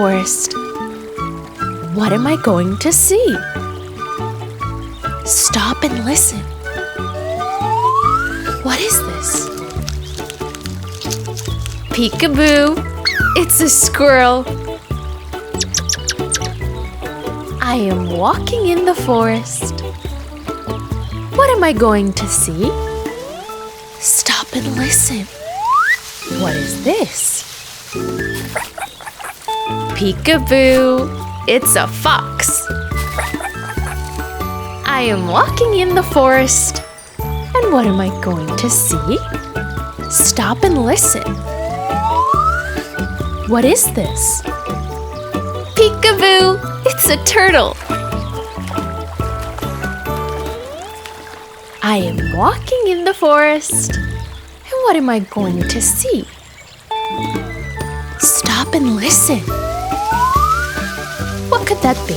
forest. What am I going to see? Stop and listen. What is this? Peekaboo, it's a squirrel. I am walking in the forest. What am I going to see? Stop and listen. What is this? Peekaboo, it's a fox. I am walking in the forest. And what am I going to see? Stop and listen. What is this? Peekaboo, it's a turtle. I am walking in the forest. And what am I going to see? Stop and listen. What could that be?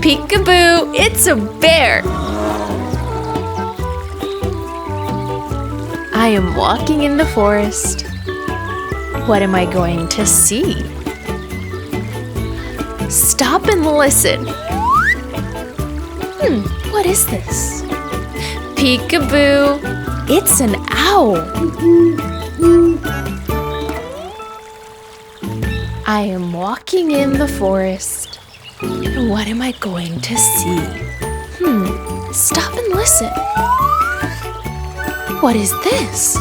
Peekaboo, it's a bear. I am walking in the forest. What am I going to see? Stop and listen. What is this? Peekaboo, it's an owl. I am walking in the forest. And what am I going to see? Stop and listen. What is this?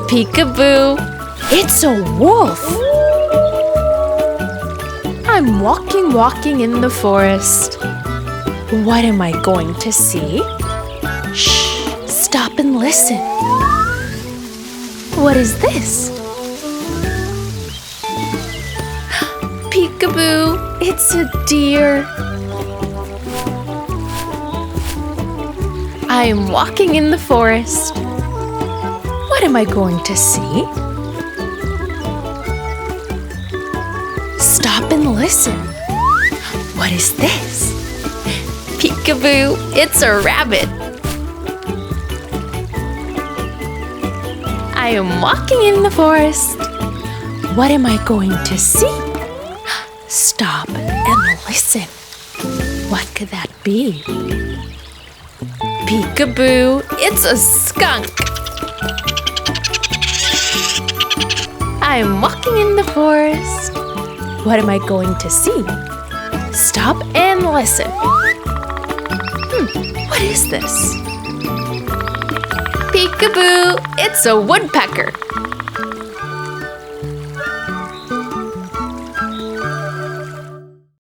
Peekaboo, it's a wolf. I'm walking in the forest. What am I going to see? Shh, stop and listen. What is this? Peekaboo, it's a deer. I am walking in the forest. What am I going to see? Stop and listen. What is this? Peekaboo, it's a rabbit. I am walking in the forest. What am I going to see? Stop and listen. What could that be? Peekaboo, it's a skunk. I am walking in the forest. What am I going to see? Stop and listen. What is this? Peekaboo, it's a woodpecker.